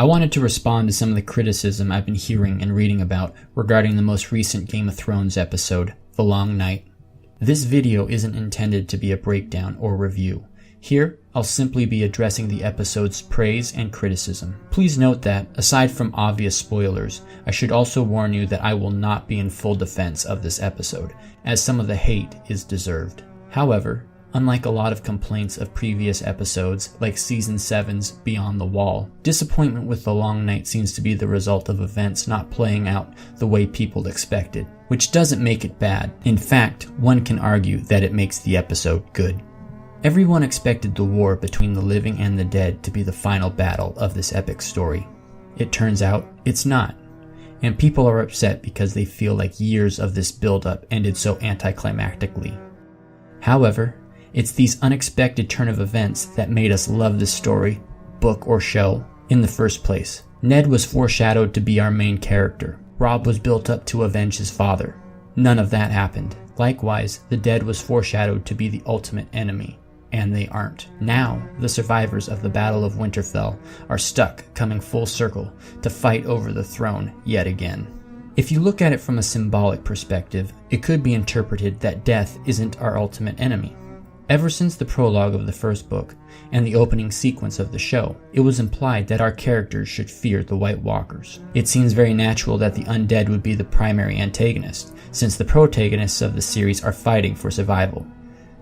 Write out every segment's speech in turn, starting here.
I wanted to respond to some of the criticism I've been hearing and reading about regarding the most recent Game of Thrones episode, The Long Night. This video isn't intended to be a breakdown or review. Here, I'll simply be addressing the episode's praise and criticism. Please note that, aside from obvious spoilers, I should also warn you that I will not be in full defense of this episode, as some of the hate is deserved. However, unlike a lot of complaints of previous episodes, like Season 7's Beyond the Wall, disappointment with The Long Night seems to be the result of events not playing out the way people expected, which doesn't make it bad. In fact, one can argue that it makes the episode good. Everyone expected the war between the living and the dead to be the final battle of this epic story. It turns out it's not, and people are upset because they feel like years of this build-up ended so anticlimactically. However, it's these unexpected turn of events that made us love this story, book or show, in the first place. Ned was foreshadowed to be our main character. Robb was built up to avenge his father. None of that happened. Likewise, the dead was foreshadowed to be the ultimate enemy, and they aren't. Now, the survivors of the Battle of Winterfell are stuck coming full circle to fight over the throne yet again. If you look at it from a symbolic perspective, it could be interpreted that death isn't our ultimate enemy. Ever since the prologue of the first book and the opening sequence of the show, it was implied that our characters should fear the White Walkers. It seems very natural that the undead would be the primary antagonist, since the protagonists of the series are fighting for survival.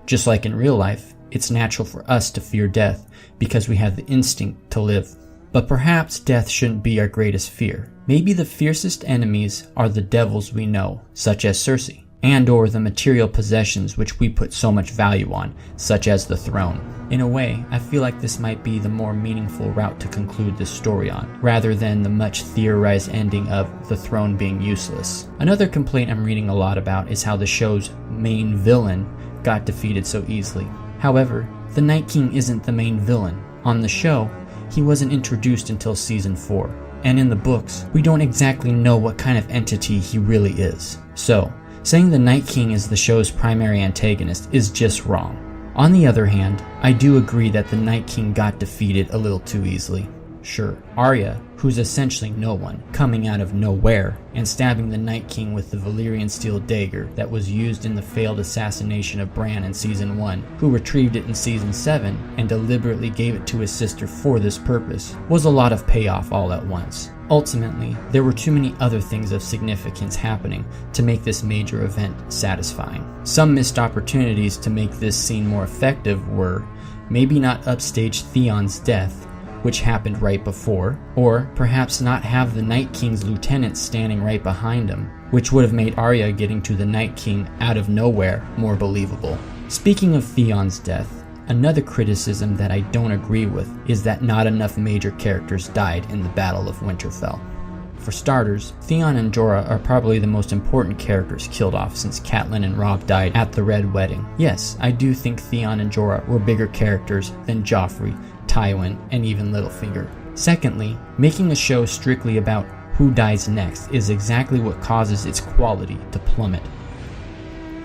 Just like in real life, it's natural for us to fear death because we have the instinct to live. But perhaps death shouldn't be our greatest fear. Maybe the fiercest enemies are the devils we know, such as Cersei, and/or the material possessions which we put so much value on, such as the throne. In a way, I feel like this might be the more meaningful route to conclude this story on, rather than the much theorized ending of the throne being useless. Another complaint I'm reading a lot about is how the show's main villain got defeated so easily. However, the Night King isn't the main villain. On the show, he wasn't introduced until Season 4, and in the books, we don't exactly know what kind of entity he really is. So, saying the Night King is the show's primary antagonist is just wrong. On the other hand, I do agree that the Night King got defeated a little too easily. Sure, Arya, who's essentially no one, coming out of nowhere and stabbing the Night King with the Valyrian steel dagger that was used in the failed assassination of Bran in Season 1, who retrieved it in Season 7 and deliberately gave it to his sister for this purpose, was a lot of payoff all at once. Ultimately, there were too many other things of significance happening to make this major event satisfying. Some missed opportunities to make this scene more effective were maybe not upstage Theon's death, which happened right before, or perhaps not have the Night King's lieutenant standing right behind him, which would have made Arya getting to the Night King out of nowhere more believable. Speaking of Theon's death, another criticism that I don't agree with is that not enough major characters died in the Battle of Winterfell. For starters, Theon and Jorah are probably the most important characters killed off since Catelyn and Robb died at the Red Wedding. Yes, I do think Theon and Jorah were bigger characters than Joffrey, Tywin, and even Littlefinger. Secondly, making a show strictly about who dies next is exactly what causes its quality to plummet.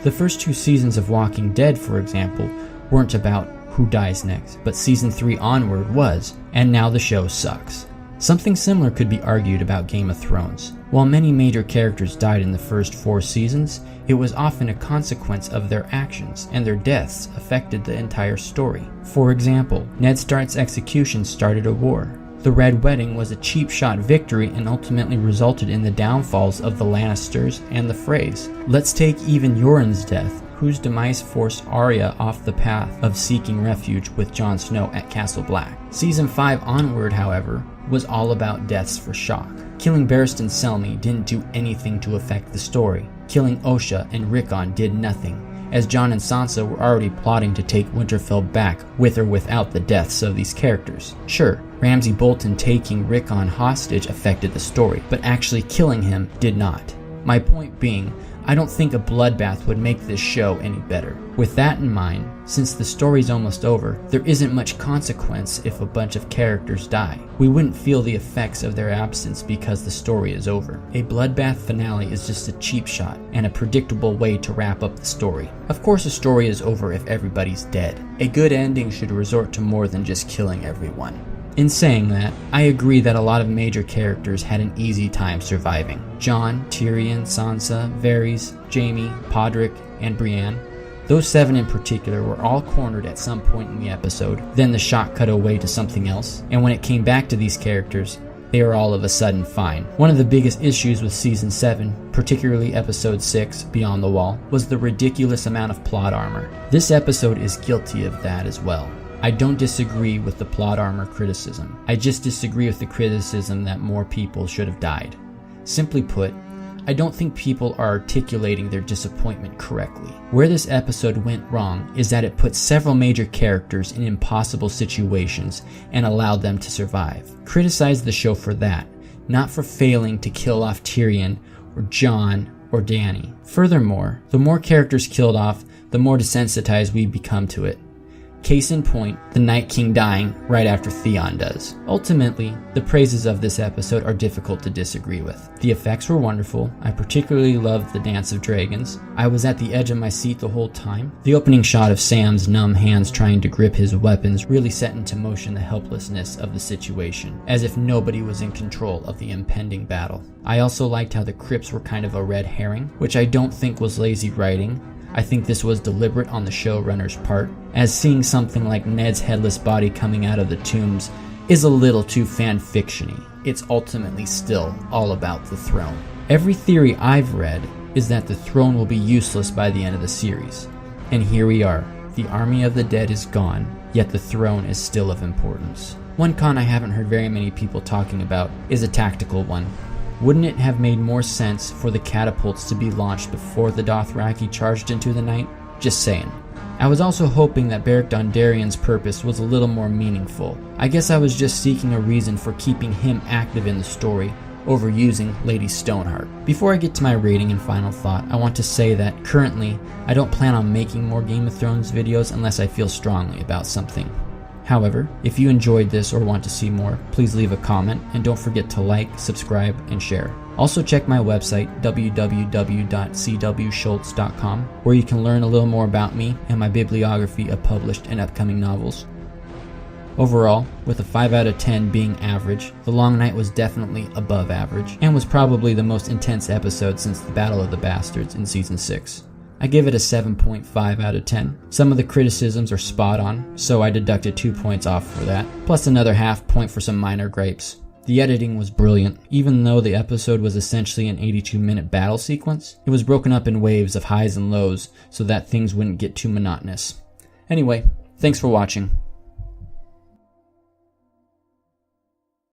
The first 2 seasons of Walking Dead, for example, weren't about who dies next, but Season 3 onward was, and now the show sucks. Something similar could be argued about Game of Thrones. While many major characters died in the first 4 seasons, it was often a consequence of their actions, and their deaths affected the entire story. For example, Ned Stark's execution started a war. The Red Wedding was a cheap-shot victory and ultimately resulted in the downfalls of the Lannisters and the Freys. Let's take even Yoren's death, whose demise forced Arya off the path of seeking refuge with Jon Snow at Castle Black. Season 5 onward, however, was all about deaths for shock. Killing Barristan Selmy didn't do anything to affect the story. Killing Osha and Rickon did nothing, as Jon and Sansa were already plotting to take Winterfell back with or without the deaths of these characters. Sure, Ramsay Bolton taking Rickon hostage affected the story, but actually killing him did not. My point being, I don't think a bloodbath would make this show any better. With that in mind, since the story's almost over, there isn't much consequence if a bunch of characters die. We wouldn't feel the effects of their absence because the story is over. A bloodbath finale is just a cheap shot and a predictable way to wrap up the story. Of course a story is over if everybody's dead. A good ending should resort to more than just killing everyone. In saying that, I agree that a lot of major characters had an easy time surviving. Jon, Tyrion, Sansa, Varys, Jaime, Podrick, and Brienne. Those 7 in particular were all cornered at some point in the episode, then the shot cut away to something else, and when it came back to these characters, they were all of a sudden fine. One of the biggest issues with Season 7, particularly Episode 6, Beyond the Wall, was the ridiculous amount of plot armor. This episode is guilty of that as well. I don't disagree with the plot armor criticism. I just disagree with the criticism that more people should have died. Simply put, I don't think people are articulating their disappointment correctly. Where this episode went wrong is that it put several major characters in impossible situations and allowed them to survive. Criticize the show for that, not for failing to kill off Tyrion or Jon or Dany. Furthermore, the more characters killed off, the more desensitized we become to it. Case in point, the Night King dying right after Theon does. Ultimately, the praises of this episode are difficult to disagree with. The effects were wonderful. I particularly loved the Dance of Dragons. I was at the edge of my seat the whole time. The opening shot of Sam's numb hands trying to grip his weapons really set into motion the helplessness of the situation, as if nobody was in control of the impending battle. I also liked how the crypts were kind of a red herring, which I don't think was lazy writing. I think this was deliberate on the showrunner's part, as seeing something like Ned's headless body coming out of the tombs is a little too fan-fiction-y. It's ultimately still all about the throne. Every theory I've read is that the throne will be useless by the end of the series. And here we are. The army of the dead is gone, yet the throne is still of importance. One con I haven't heard very many people talking about is a tactical one. Wouldn't it have made more sense for the catapults to be launched before the Dothraki charged into the night? Just saying. I was also hoping that Beric Dondarrion's purpose was a little more meaningful. I guess I was just seeking a reason for keeping him active in the story over using Lady Stoneheart. Before I get to my rating and final thought, I want to say that currently I don't plan on making more Game of Thrones videos unless I feel strongly about something. However, if you enjoyed this or want to see more, please leave a comment and don't forget to like, subscribe, and share. Also check my website, www.cwschultz.com, where you can learn a little more about me and my bibliography of published and upcoming novels. Overall, with a 5 out of 10 being average, The Long Night was definitely above average, and was probably the most intense episode since the Battle of the Bastards in Season 6. I give it a 7.5 out of 10. Some of the criticisms are spot on, so I deducted 2 points off for that, plus another half point for some minor gripes. The editing was brilliant. Even though the episode was essentially an 82-minute battle sequence, it was broken up in waves of highs and lows so that things wouldn't get too monotonous. Anyway, thanks for watching.